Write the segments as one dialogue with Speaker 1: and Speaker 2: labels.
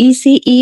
Speaker 1: ECE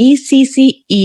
Speaker 1: ECCE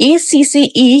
Speaker 1: ECCE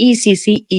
Speaker 1: ECCE,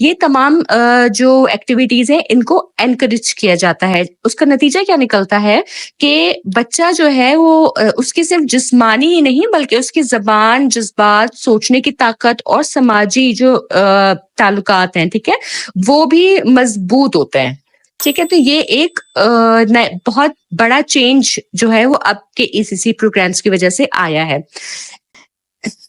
Speaker 1: یہ تمام جو ایکٹیویٹیز ہیں ان کو انکریج کیا جاتا ہے. اس کا نتیجہ کیا نکلتا ہے کہ بچہ جو ہے وہ اس کی صرف جسمانی ہی نہیں بلکہ اس کی زبان، جذبات، سوچنے کی طاقت اور سماجی جو تعلقات ہیں، ٹھیک ہے، وہ بھی مضبوط ہوتے ہیں. ٹھیک ہے، تو یہ ایک بہت بڑا چینج جو ہے وہ اب کے ECC پروگرامس کی وجہ سے آیا ہے.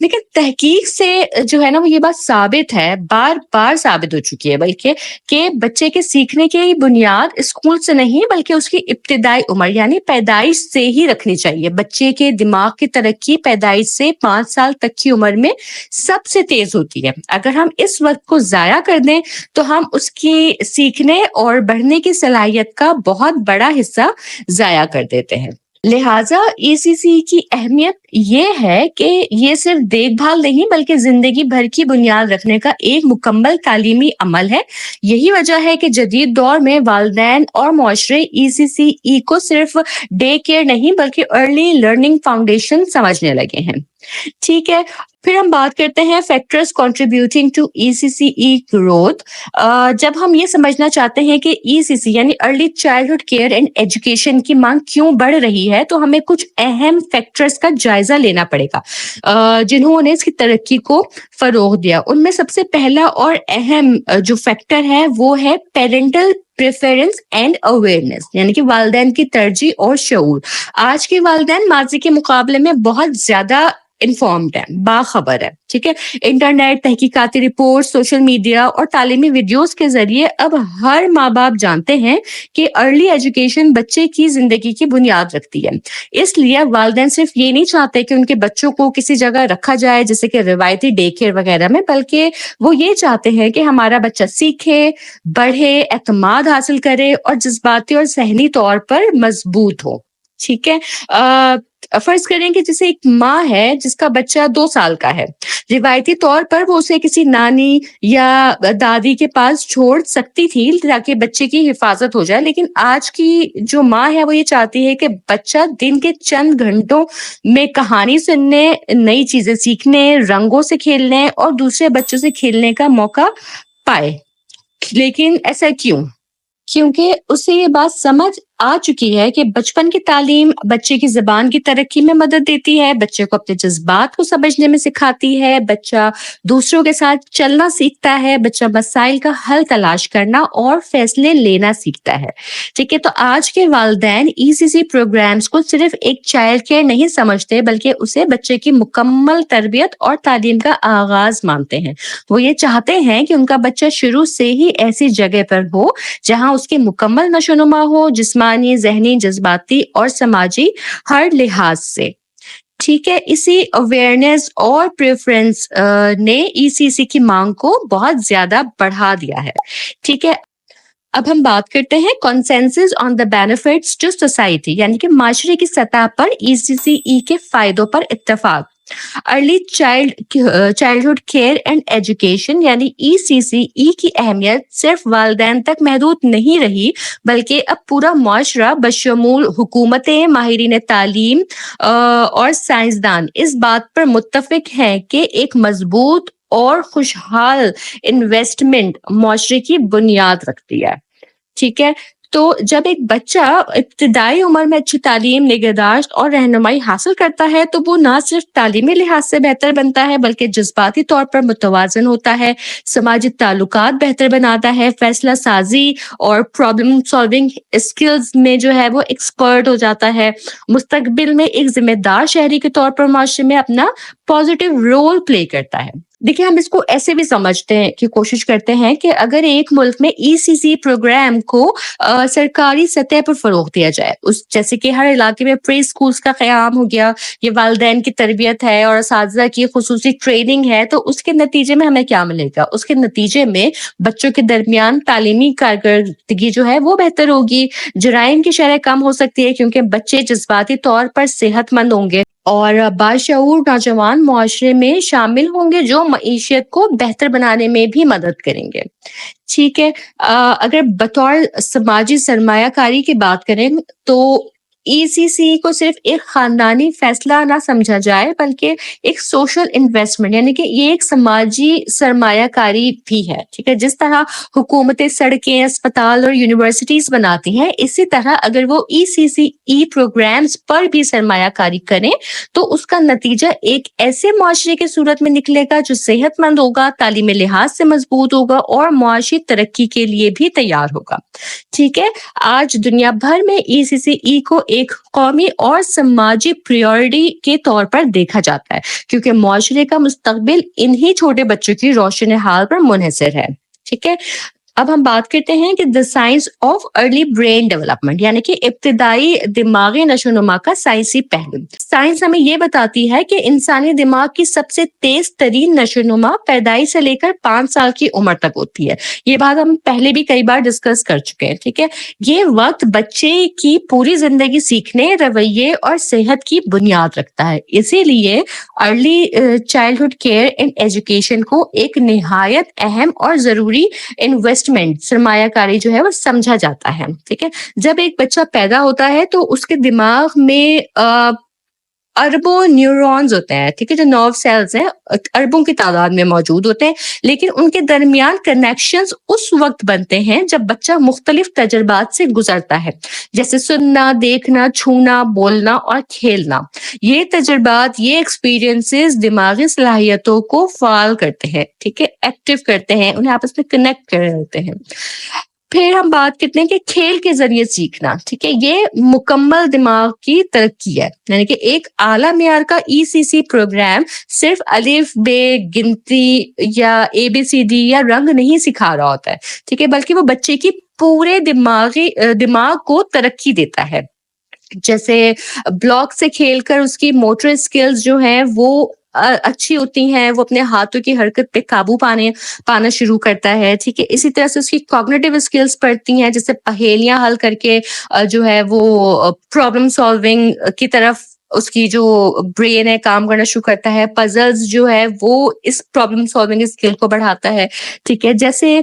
Speaker 1: لیکن تحقیق سے جو ہے نا وہ یہ بات ثابت ہے، بار بار ثابت ہو چکی ہے بلکہ، کہ بچے کے سیکھنے کی بنیاد اسکول سے نہیں بلکہ اس کی ابتدائی عمر یعنی پیدائش سے ہی رکھنی چاہیے. بچے کے دماغ کی ترقی پیدائش سے 5 سال تک کی عمر میں سب سے تیز ہوتی ہے. اگر ہم اس وقت کو ضائع کر دیں تو ہم اس کی سیکھنے اور بڑھنے کی صلاحیت کا بہت بڑا حصہ ضائع کر دیتے ہیں. لہٰذا ECC کی اہمیت یہ ہے کہ یہ صرف دیکھ بھال نہیں بلکہ زندگی بھر کی بنیاد رکھنے کا ایک مکمل تعلیمی عمل ہے. یہی وجہ ہے کہ جدید دور میں والدین اور معاشرے ECCE کو صرف ڈے کیئر نہیں بلکہ ارلی لرننگ فاؤنڈیشن سمجھنے لگے ہیں. ٹھیک ہے، پھر ہم بات کرتے ہیں factors contributing to ECCE growth. جب ہم یہ سمجھنا چاہتے ہیں کہ ECC یعنی early childhood care and education کی مانگ کیوں بڑھ رہی ہے تو ہمیں کچھ اہم فیکٹرز کا جائزہ لینا پڑے گا جنہوں نے اس کی ترقی کو فروغ دیا. ان میں سب سے پہلا اور اہم جو فیکٹر ہے وہ ہے پیرنٹل پریفرنس اینڈ اویئرنیس یعنی کہ والدین کی ترجیح اور شعور. آج کے والدین ماضی کے مقابلے میں بہت زیادہ انفارمڈ ہے، باخبر ہے. ٹھیک ہے، انٹرنیٹ، تحقیقاتی رپورٹ، سوشل میڈیا اور تعلیمی ویڈیوز کے ذریعے اب ہر ماں باپ جانتے ہیں کہ ارلی ایجوکیشن بچے کی زندگی کی بنیاد رکھتی ہے. اس لیے والدین صرف یہ نہیں چاہتے کہ ان کے بچوں کو کسی جگہ رکھا جائے جیسے کہ روایتی ڈے کیئر وغیرہ میں، بلکہ وہ یہ چاہتے ہیں کہ ہمارا بچہ سیکھے، بڑھے، اعتماد حاصل کرے اور جذباتی اور ذہنی طور پر مضبوط ہو. ٹھیک ہے، فرض کریں کہ جیسے ایک ماں ہے جس کا بچہ 2 سال کا ہے. روایتی طور پر وہ اسے کسی نانی یا دادی کے پاس چھوڑ سکتی تھی تاکہ بچے کی حفاظت ہو جائے، لیکن آج کی جو ماں ہے وہ یہ چاہتی ہے کہ بچہ دن کے چند گھنٹوں میں کہانی سننے، نئی چیزیں سیکھنے، رنگوں سے کھیلنے اور دوسرے بچوں سے کھیلنے کا موقع پائے. لیکن ایسا کیوں؟ کیونکہ اسے یہ بات سمجھ آ چکی ہے کہ بچپن کی تعلیم بچے کی زبان کی ترقی میں مدد دیتی ہے، بچے کو اپنے جذبات کو سمجھنے میں سکھاتی ہے، بچہ دوسروں کے ساتھ چلنا سیکھتا ہے، بچہ مسائل کا حل تلاش کرنا اور فیصلے لینا سیکھتا ہے. ٹھیک ہے، تو آج کے والدین ECC پروگرامز کو صرف ایک چائلڈ کیئر نہیں سمجھتے بلکہ اسے بچے کی مکمل تربیت اور تعلیم کا آغاز مانتے ہیں. وہ یہ چاہتے ہیں کہ ان کا بچہ شروع سے ہی ایسی جگہ پر ہو جہاں اس کی مکمل نشو و نما ہو، جسمانی، ذہنی، جذباتی اور سماجی ہر لحاظ سے. ٹھیک ہے، اسی اویئرنیس اور پریفرنس نے ECC کی مانگ کو بہت زیادہ بڑھا دیا ہے. ٹھیک ہے، اب ہم بات کرتے ہیں consensus on the benefits to society یعنی کہ معاشرے کی سطح پر ECCE کے فائدوں پر اتفاق. Early childhood care and education یعنی ECCE کی اہمیت صرف والدین تک محدود نہیں رہی بلکہ اب پورا معاشرہ بشمول حکومتیں، ماہرین تعلیم اور سائنسدان اس بات پر متفق ہیں کہ ایک مضبوط اور خوشحال انویسٹمنٹ معاشرے کی بنیاد رکھتی ہے. ٹھیک ہے، تو جب ایک بچہ ابتدائی عمر میں اچھی تعلیم، نگہداشت اور رہنمائی حاصل کرتا ہے تو وہ نہ صرف تعلیمی لحاظ سے بہتر بنتا ہے بلکہ جذباتی طور پر متوازن ہوتا ہے، سماجی تعلقات بہتر بناتا ہے، فیصلہ سازی اور پرابلم سالونگ اسکلز میں جو ہے وہ ایکسپرٹ ہو جاتا ہے، مستقبل میں ایک ذمہ دار شہری کے طور پر معاشرے میں اپنا پازیٹیو رول پلے کرتا ہے. دیکھیں، ہم اس کو ایسے بھی سمجھتے ہیں کہ کوشش کرتے ہیں کہ اگر ایک ملک میں ECC پروگرام کو سرکاری سطح پر فروغ دیا جائے، جیسے کہ ہر علاقے میں پری اسکولز کا قیام ہو گیا، یہ والدین کی تربیت ہے اور اساتذہ کی خصوصی ٹریننگ ہے، تو اس کے نتیجے میں ہمیں کیا ملے گا؟ اس کے نتیجے میں بچوں کے درمیان تعلیمی کارکردگی جو ہے وہ بہتر ہوگی، جرائم کی شرح کم ہو سکتی ہے کیونکہ بچے جذباتی طور پر صحت مند ہوں گے اور باشعور نوجوان معاشرے میں شامل ہوں گے جو معیشت کو بہتر بنانے میں بھی مدد کریں گے. ٹھیک ہے، اگر بطور سماجی سرمایہ کاری کی بات کریں تو ECC کو صرف ایک خاندانی فیصلہ نہ سمجھا جائے بلکہ ایک سوشل انویسٹمنٹ، یعنی کہ یہ ایک سماجی سرمایہ کاری بھی ہے، ٹھیک ہے۔ جس طرح حکومتیں سڑکیں، اسپتال اور یونیورسٹیز بناتی ہیں، اسی طرح اگر وہ ECCE پروگرامز پر بھی سرمایہ کاری کریں تو اس کا نتیجہ ایک ایسے معاشرے کی صورت میں نکلے گا جو صحت مند ہوگا، تعلیمی لحاظ سے مضبوط ہوگا اور معاشی ترقی کے لیے بھی تیار ہوگا، ٹھیک ہے۔ آج دنیا بھر میں ECCE کو ایک قومی اور سماجی پریورٹی کے طور پر دیکھا جاتا ہے، کیونکہ معاشرے کا مستقبل انہی چھوٹے بچوں کی روشن حال پر منحصر ہے، ٹھیک ہے۔ اب ہم بات کرتے ہیں کہ the science of early brain development, یعنی کہ ابتدائی دماغی نشو و نما کا سائنسی پہلو۔ سائنس ہمیں یہ بتاتی ہے کہ انسانی دماغ کی سب سے تیز ترین نشو و نما پیدائش سے لے کر 5 سال کی عمر تک ہوتی ہے۔ یہ بات ہم پہلے بھی کئی بار ڈسکس کر چکے ہیں، ٹھیک ہے۔ یہ وقت بچے کی پوری زندگی سیکھنے، رویے اور صحت کی بنیاد رکھتا ہے۔ اسی لیے early childhood care and education کو ایک نہایت اہم اور ضروری انویسٹمنٹ، سرمایہ کاری جو ہے وہ سمجھا جاتا ہے، ٹھیک ہے۔ جب ایک بچہ پیدا ہوتا ہے تو اس کے دماغ میں اربوں نیورونز ہوتے ہیں، ٹھیک ہے، جو نرو سیلز ہیں اربوں کی تعداد میں موجود ہوتے ہیں، لیکن ان کے درمیان کنیکشنز اس وقت بنتے ہیں جب بچہ مختلف تجربات سے گزرتا ہے، جیسے سننا، دیکھنا، چھونا، بولنا اور کھیلنا۔ یہ تجربات، یہ ایکسپیرینسز دماغی صلاحیتوں کو فعال کرتے ہیں، ٹھیک ہے، ایکٹیو کرتے ہیں، انہیں آپس میں کنیکٹ کر رہے ہوتے ہیں۔ پھر ہم بات کرتے ہیں کہ کھیل کے ذریعے سیکھنا، ٹھیک ہے، یہ مکمل دماغ کی ترقی ہے، یعنی کہ ایک اعلیٰ معیار کا ECC پروگرام صرف الف بے گنتی یا ABCD یا رنگ نہیں سکھا رہا ہوتا ہے، ٹھیک ہے، بلکہ وہ بچے کی پورے دماغ کو ترقی دیتا ہے۔ جیسے بلاک سے کھیل کر اس کی موٹر اسکلز جو ہیں وہ اچھی ہوتی ہیں، وہ اپنے ہاتھوں کی حرکت پہ قابو پانا شروع کرتا ہے، ٹھیک ہے۔ اسی طرح سے اس کی کوگنیٹو اسکلز بڑھتی ہیں، جیسے پہیلیاں حل کر کے جو ہے وہ پرابلم سالونگ کی طرف اس کی جو برین ہے کام کرنا شروع کرتا ہے۔ پزلز جو ہے وہ اس پرابلم سالونگ اسکل کو بڑھاتا ہے، ٹھیک ہے۔ جیسے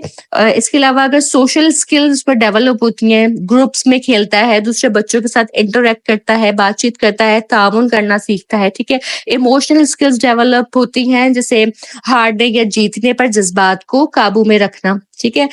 Speaker 1: اس کے علاوہ اگر سوشل اسکلز پر ڈیولپ ہوتی ہیں، گروپس میں کھیلتا ہے، دوسرے بچوں کے ساتھ انٹریکٹ کرتا ہے، بات چیت کرتا ہے، تعاون کرنا سیکھتا ہے، ٹھیک ہے۔ ایموشنل اسکلز ڈیولپ ہوتی ہیں، جیسے ہارنے یا جیتنے پر جذبات کو قابو میں رکھنا، ٹھیک ہے۔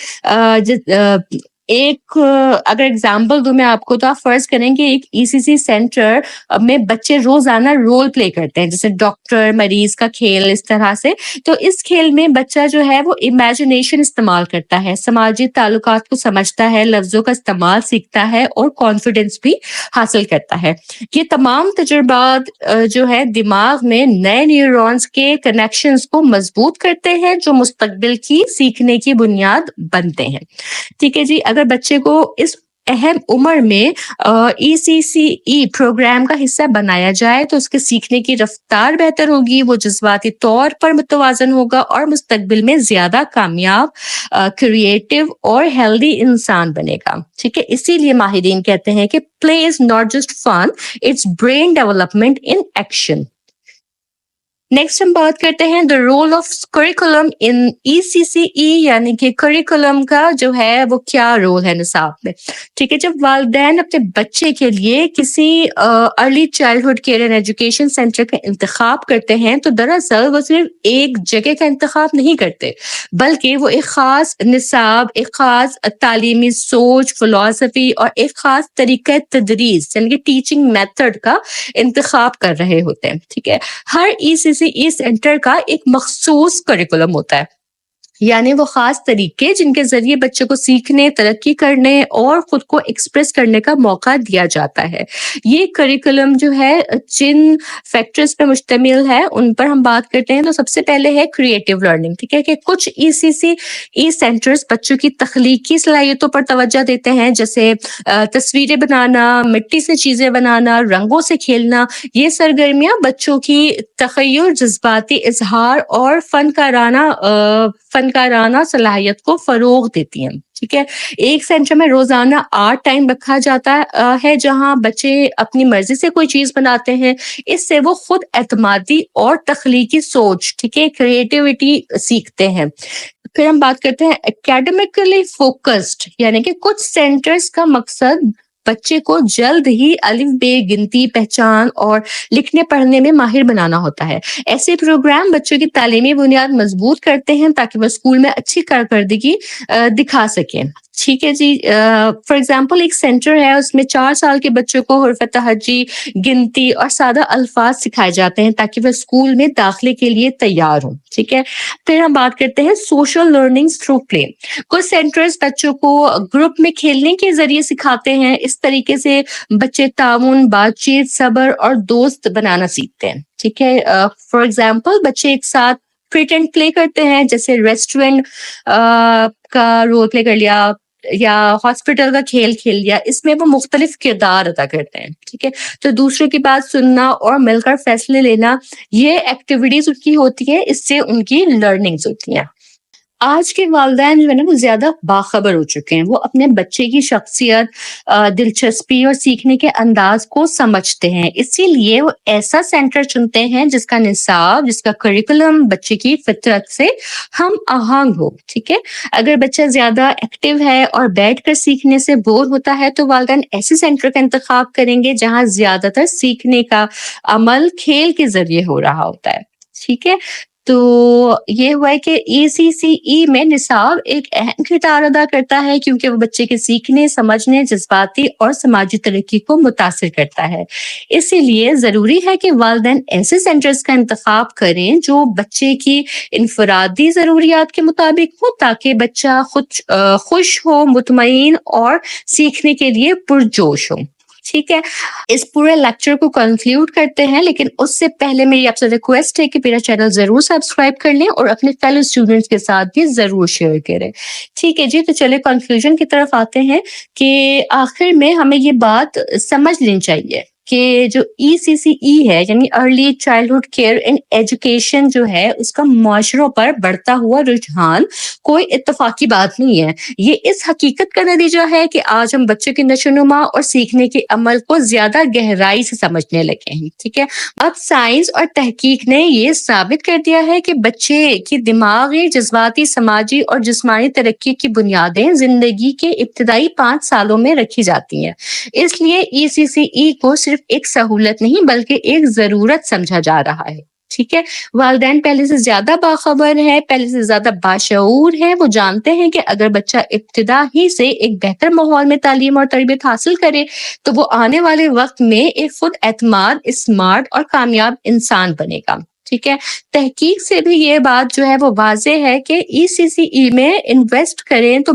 Speaker 1: ایک اگر اگزامپل دوں میں آپ کو، تو آپ فرض کریں کہ ایک ECC سینٹر میں بچے روزانہ رول پلے کرتے ہیں، جیسے ڈاکٹر مریض کا کھیل، اس طرح سے۔ تو اس کھیل میں بچہ جو ہے وہ امیجنیشن استعمال کرتا ہے، سماجی تعلقات کو سمجھتا ہے، لفظوں کا استعمال سیکھتا ہے اور کانفیڈنس بھی حاصل کرتا ہے۔ یہ تمام تجربات جو ہے دماغ میں نئے نیورونز کے کنیکشنز کو مضبوط کرتے ہیں، جو مستقبل کی سیکھنے کی بنیاد بنتے ہیں، ٹھیک ہے جی۔ اگر بچے کو اس اہم عمر میں ECCE پروگرام کا حصہ بنایا جائے تو اس کے سیکھنے کی رفتار بہتر ہوگی، وہ جذباتی طور پر متوازن ہوگا اور مستقبل میں زیادہ کامیاب، کریٹیو اور ہیلدی انسان بنے گا، ٹھیک ہے۔ اسی لیے ماہرین کہتے ہیں کہ play is not just fun, it's brain development in action۔ Next ہم بات کرتے ہیں the role of curriculum in ECCE، یعنی کہ کریکولم کا جو ہے وہ کیا رول ہے نصاب میں، ٹھیک ہے۔ جب والدین اپنے بچے کے لیے کسی early childhood care and education centre کا انتخاب کرتے ہیں تو دراصل وہ صرف ایک جگہ کا انتخاب نہیں کرتے، بلکہ وہ ایک خاص نصاب، ایک خاص تعلیمی سوچ، فلسفی اور ایک خاص طریقہ تدریس، یعنی کہ ٹیچنگ میتھڈ کا انتخاب کر رہے ہوتے ہیں، ٹھیک ہے۔ ہر ECCE سینٹر کا ایک مخصوص کریکولم ہوتا ہے، یعنی وہ خاص طریقے جن کے ذریعے بچے کو سیکھنے، ترقی کرنے اور خود کو ایکسپریس کرنے کا موقع دیا جاتا ہے۔ یہ کریکولم جو ہے جن فیکٹرز پہ مشتمل ہے ان پر ہم بات کرتے ہیں، تو سب سے پہلے ہے کریٹیو لرننگ، ٹھیک ہے، کہ کچھ ECCE سینٹرز بچوں کی تخلیقی صلاحیتوں پر توجہ دیتے ہیں، جیسے تصویریں بنانا، مٹی سے چیزیں بنانا، رنگوں سے کھیلنا۔ یہ سرگرمیاں بچوں کی تخیل، جذباتی اظہار اور فنکارانہ صلاحیت کو فروغ دیتی ہیں، ٹھیک ہے۔ ایک سینٹر میں روزانہ آرٹ ٹائم رکھا جاتا ہے جہاں بچے اپنی مرضی سے کوئی چیز بناتے ہیں، اس سے وہ خود اعتمادی اور تخلیقی سوچ، ٹھیک ہے، کریٹیوٹی سیکھتے ہیں۔ پھر ہم بات کرتے ہیں اکیڈیمکلی فوکسڈ، یعنی کہ کچھ سینٹرز کا مقصد بچے کو جلد ہی الف بے گنتی پہچان اور لکھنے پڑھنے میں ماہر بنانا ہوتا ہے. ایسے پروگرام بچوں کی تعلیمی بنیاد مضبوط کرتے ہیں تاکہ وہ اسکول میں اچھی کارکردگی دکھا سکیں. ٹھیک ہے جی. فار ایگزامپل ایک سینٹر ہے, اس میں 4 سال کے بچوں کو حرف تہجی, گنتی اور سادہ الفاظ سکھائے جاتے ہیں تاکہ وہ اسکول میں داخلے کے لیے تیار ہوں. ٹھیک ہے. پھر ہم بات کرتے ہیں سوشل لرننگ تھرو پلے. کچھ سینٹرز بچوں کو گروپ میں کھیلنے کے ذریعے سکھاتے ہیں. اس طریقے سے بچے تعاون, بات چیت, صبر اور دوست بنانا سیکھتے ہیں. ٹھیک ہے. فار ایگزامپل بچے ایک ساتھ پریٹینڈ پلے کرتے ہیں, جیسے ریسٹورینٹ کا رول پلے کر لیا یا ہاسپٹل کا کھیل کھیل لیا. اس میں وہ مختلف کردار ادا کرتے ہیں. ٹھیک ہے. تو دوسرے کی بات سننا اور مل کر فیصلے لینا, یہ ایکٹیویٹیز ان کی ہوتی ہے, اس سے ان کی لرننگز ہوتی ہیں. آج کے والدین جو ہے نا وہ زیادہ باخبر ہو چکے ہیں. وہ اپنے بچے کی شخصیت, دلچسپی اور سیکھنے کے انداز کو سمجھتے ہیں. اسی لیے وہ ایسا سینٹر چنتے ہیں جس کا نصاب, جس کا کریکولم بچے کی فطرت سے ہم آہنگ ہو. ٹھیک ہے. اگر بچہ زیادہ ایکٹیو ہے اور بیٹھ کر سیکھنے سے بور ہوتا ہے تو والدین ایسے سینٹر کا انتخاب کریں گے جہاں زیادہ تر سیکھنے کا عمل کھیل کے ذریعے ہو رہا ہوتا ہے. ٹھیک ہے. تو یہ ہوا ہے کہ ای سی سی ای میں نصاب ایک اہم کردار ادا کرتا ہے کیونکہ وہ بچے کے سیکھنے, سمجھنے, جذباتی اور سماجی ترقی کو متاثر کرتا ہے. اسی لیے ضروری ہے کہ والدین ایسے سینٹرز کا انتخاب کریں جو بچے کی انفرادی ضروریات کے مطابق ہو تاکہ بچہ خوش ہو, مطمئن اور سیکھنے کے لیے پرجوش ہو. ٹھیک ہے. اس پورے لیکچر کو کنکلیوڈ کرتے ہیں, لیکن اس سے پہلے میری آپ سے ریکویسٹ ہے کہ میرا چینل ضرور سبسکرائب کر لیں اور اپنے فیلو اسٹوڈنٹس کے ساتھ بھی ضرور شیئر کریں. ٹھیک ہے جی. تو چلے کنکلوژن کی طرف آتے ہیں کہ آخر میں ہمیں یہ بات سمجھ لینی چاہیے کہ جو ای سی سی ای ہے یعنی early childhood care and education جو ہے, اس کا معاشروں پر بڑھتا ہوا رجحان کوئی اتفاقی بات نہیں ہے. یہ اس حقیقت کا نتیجہ ہے کہ آج ہم بچوں کی نشوونما اور سیکھنے کے عمل کو زیادہ گہرائی سے سمجھنے لگے ہیں. ٹھیک ہے. اب سائنس اور تحقیق نے یہ ثابت کر دیا ہے کہ بچے کی دماغی, جذباتی, سماجی اور جسمانی ترقی کی بنیادیں زندگی کے ابتدائی 5 سالوں میں رکھی جاتی ہیں. اس لیے ای سی سی ای کو صرف ایک سہولت نہیں بلکہ ایک ضرورت سمجھا جا رہا ہے. ٹھیک ہے. والدین پہلے سے زیادہ باخبر ہے, پہلے سے زیادہ باشعور ہے. وہ جانتے ہیں کہ اگر بچہ ابتدا ہی سے ایک بہتر ماحول میں تعلیم اور تربیت حاصل کرے تو وہ آنے والے وقت میں ایک خود اعتماد, اسمارٹ اور کامیاب انسان بنے گا. ٹھیک ہے. تحقیق سے بھی یہ بات جو ہے وہ واضح ہے کہ ای سی سی ای میں انویسٹ کریں تو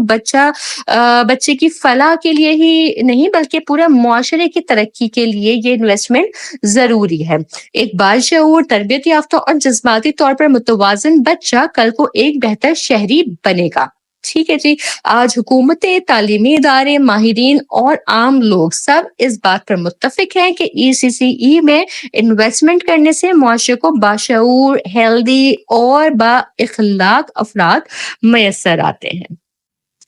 Speaker 1: بچے کی فلاح کے لیے ہی نہیں بلکہ پورا معاشرے کی ترقی کے لیے یہ انویسٹمنٹ ضروری ہے. ایک باشعور, تربیت یافتہ اور جذباتی طور پر متوازن بچہ کل کو ایک بہتر شہری بنے گا. ٹھیک ہے جی. آج حکومتیں, تعلیمی ادارے, ماہرین اور عام لوگ سب اس بات پر متفق ہیں کہ ای سی سی ای میں انویسٹمنٹ کرنے سے معاشرے کو باشعور, ہیلدی اور با اخلاق افراد میسر آتے ہیں.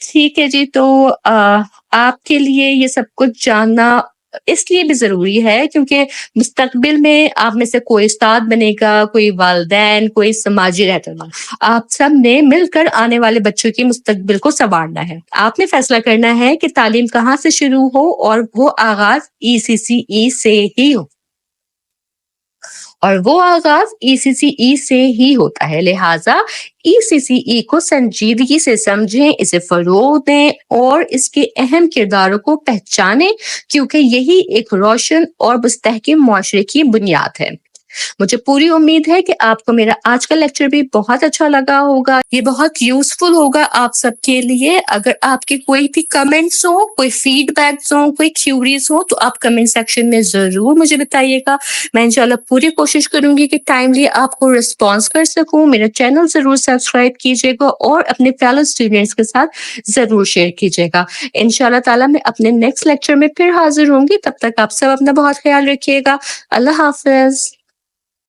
Speaker 1: ٹھیک ہے جی. تو آپ کے لیے یہ سب کچھ جاننا اس لیے بھی ضروری ہے کیونکہ مستقبل میں آپ میں سے کوئی استاد بنے گا, کوئی والدین, کوئی سماجی رہنما. آپ سب نے مل کر آنے والے بچوں کی مستقبل کو سنوارنا ہے. آپ نے فیصلہ کرنا ہے کہ تعلیم کہاں سے شروع ہو اور وہ آغاز ای سی سی ای سے ہی ہو. اور وہ آغاز ای سی سی ای سے ہی ہوتا ہے. لہٰذا ای سی سی ای کو سنجیدگی سے سمجھیں, اسے فروغ دیں اور اس کے اہم کرداروں کو پہچانیں کیونکہ یہی ایک روشن اور مستحکم معاشرے کی بنیاد ہے. مجھے پوری امید ہے کہ آپ کو میرا آج کا لیکچر بھی بہت اچھا لگا ہوگا. یہ بہت یوزفل ہوگا آپ سب کے لیے. اگر آپ کے کوئی بھی کمنٹس ہوں, کوئی فیڈ بیکس ہوں, کوئی کیوریز ہوں تو آپ کمنٹ سیکشن میں ضرور مجھے بتائیے گا. میں انشاءاللہ پوری کوشش کروں گی کہ ٹائملی آپ کو رسپانس کر سکوں. میرا چینل ضرور سبسکرائب کیجیے گا اور اپنے فیلو اسٹوڈنٹس کے ساتھ ضرور شیئر کیجیے گا. انشاءاللہ تعالیٰ میں اپنے نیکسٹ لیکچر میں پھر حاضر ہوں گی. تب تک آپ سب اپنا بہت خیال رکھیے گا. اللہ حافظ.